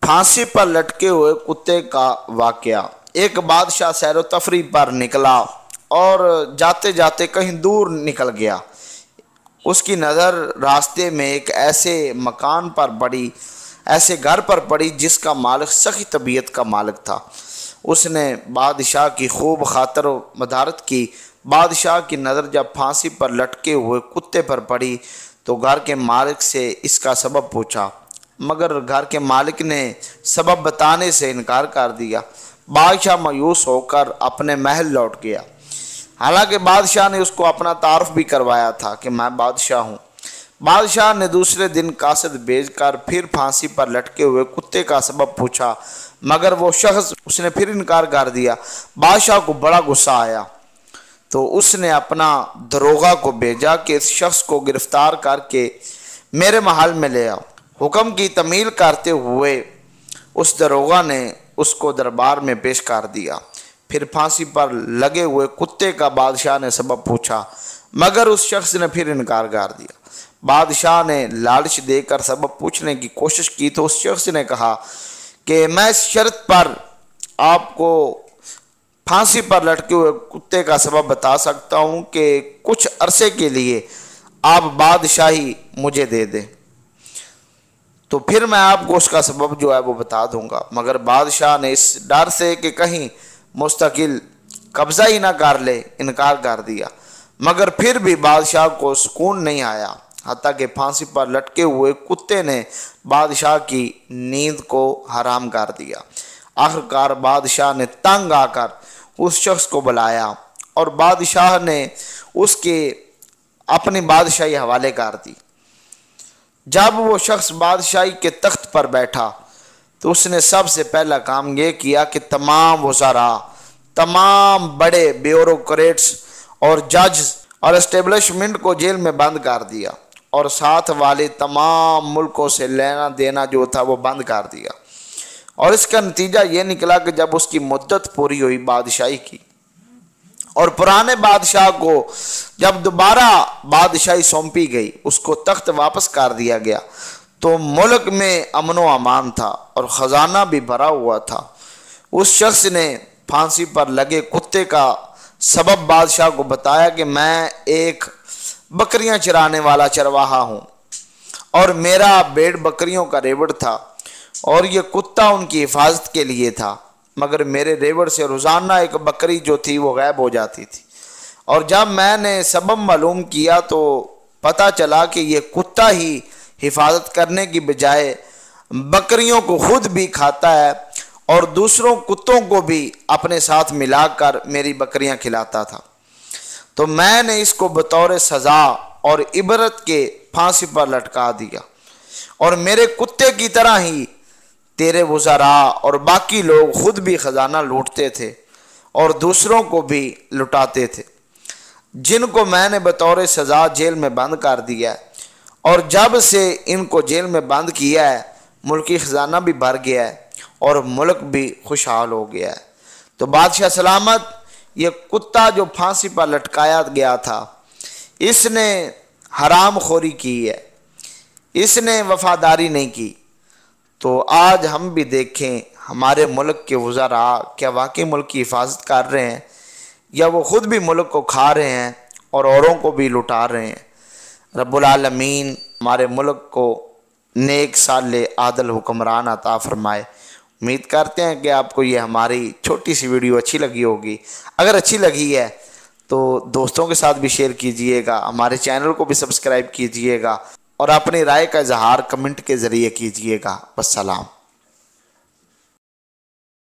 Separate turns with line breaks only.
پھانسی پر لٹکے ہوئے کتے کا واقعہ۔ ایک بادشاہ سیر و تفریح پر نکلا اور جاتے جاتے کہیں دور نکل گیا۔ اس کی نظر راستے میں ایک ایسے مکان پر پڑی، ایسے گھر پر پڑی جس کا مالک سخی طبیعت کا مالک تھا۔ اس نے بادشاہ کی خوب خاطر و مدارت کی۔ بادشاہ کی نظر جب پھانسی پر لٹکے ہوئے کتے پر پڑی تو گھر کے مالک سے اس کا سبب پوچھا، مگر گھر کے مالک نے سبب بتانے سے انکار کر دیا۔ بادشاہ مایوس ہو کر اپنے محل لوٹ گیا، حالانکہ بادشاہ نے اس کو اپنا تعارف بھی کروایا تھا کہ میں بادشاہ ہوں۔ بادشاہ نے دوسرے دن قاصد بھیج کر پھر پھانسی پر لٹکے ہوئے کتے کا سبب پوچھا، مگر وہ شخص اس نے پھر انکار کر دیا۔ بادشاہ کو بڑا غصہ آیا تو اس نے اپنا داروغہ کو بھیجا کہ اس شخص کو گرفتار کر کے میرے محل میں لے آؤ۔ حکم کی تعمیل کرتے ہوئے اس داروغہ نے اس کو دربار میں پیش کر دیا۔ پھر پھانسی پر لگے ہوئے کتے کا بادشاہ نے سبب پوچھا، مگر اس شخص نے پھر انکار کر دیا۔ بادشاہ نے لالچ دے کر سبب پوچھنے کی کوشش کی تو اس شخص نے کہا کہ میں اس شرط پر آپ کو پھانسی پر لٹکے ہوئے کتے کا سبب بتا سکتا ہوں کہ کچھ عرصے کے لیے آپ بادشاہی مجھے دے دیں، تو پھر میں آپ کو اس کا سبب جو ہے وہ بتا دوں گا۔ مگر بادشاہ نے اس ڈر سے کہ کہیں مستقل قبضہ ہی نہ کر لے انکار کر دیا، مگر پھر بھی بادشاہ کو سکون نہیں آیا، حتیٰ کہ پھانسی پر لٹکے ہوئے کتے نے بادشاہ کی نیند کو حرام کر دیا۔ آخرکار بادشاہ نے تنگ آ کر اس شخص کو بلایا اور بادشاہ نے اس کے اپنی بادشاہی حوالے کر دی۔ جب وہ شخص بادشاہی کے تخت پر بیٹھا تو اس نے سب سے پہلا کام یہ کیا کہ تمام وزراء، تمام بڑے بیوروکریٹس اور ججز اور اسٹیبلشمنٹ کو جیل میں بند کر دیا اور ساتھ والے تمام ملکوں سے لینا دینا جو تھا وہ بند کر دیا۔ اور اس کا نتیجہ یہ نکلا کہ جب اس کی مدت پوری ہوئی بادشاہی کی اور پرانے بادشاہ کو جب دوبارہ بادشاہی سونپی گئی، اس کو تخت واپس کر دیا گیا، تو ملک میں امن و امان تھا اور خزانہ بھی بھرا ہوا تھا۔ اس شخص نے پھانسی پر لگے کتے کا سبب بادشاہ کو بتایا کہ میں ایک بکریاں چرانے والا چرواہا ہوں اور میرا بھیڑ بکریوں کا ریوڑ تھا اور یہ کتا ان کی حفاظت کے لیے تھا، مگر میرے ریوڑ سے روزانہ ایک بکری جو تھی وہ غائب ہو جاتی تھی، اور جب میں نے سبب معلوم کیا تو پتہ چلا کہ یہ کتا ہی حفاظت کرنے کی بجائے بکریوں کو خود بھی کھاتا ہے اور دوسروں کتوں کو بھی اپنے ساتھ ملا کر میری بکریاں کھلاتا تھا، تو میں نے اس کو بطور سزا اور عبرت کے پھانسی پر لٹکا دیا، اور میرے کتے کی طرح ہی تیرے وزراء اور باقی لوگ خود بھی خزانہ لوٹتے تھے اور دوسروں کو بھی لٹاتے تھے، جن کو میں نے بطور سزا جیل میں بند کر دیا ہے، اور جب سے ان کو جیل میں بند کیا ہے ملکی خزانہ بھی بھر گیا ہے اور ملک بھی خوشحال ہو گیا ہے۔ تو بادشاہ سلامت، یہ کتا جو پھانسی پر لٹکایا گیا تھا، اس نے حرام خوری کی ہے، اس نے وفاداری نہیں کی۔ تو آج ہم بھی دیکھیں ہمارے ملک کے وزراء کیا واقعی ملک کی حفاظت کر رہے ہیں، یا وہ خود بھی ملک کو کھا رہے ہیں اور اوروں کو بھی لٹا رہے ہیں۔ رب العالمین ہمارے ملک کو نیک صالح عادل حکمران عطا فرمائے۔ امید کرتے ہیں کہ آپ کو یہ ہماری چھوٹی سی ویڈیو اچھی لگی ہوگی۔ اگر اچھی لگی ہے تو دوستوں کے ساتھ بھی شیئر کیجئے گا، ہمارے چینل کو بھی سبسکرائب کیجئے گا، اور اپنی رائے کا اظہار کمنٹ کے ذریعے کیجئے گا۔ والسلام۔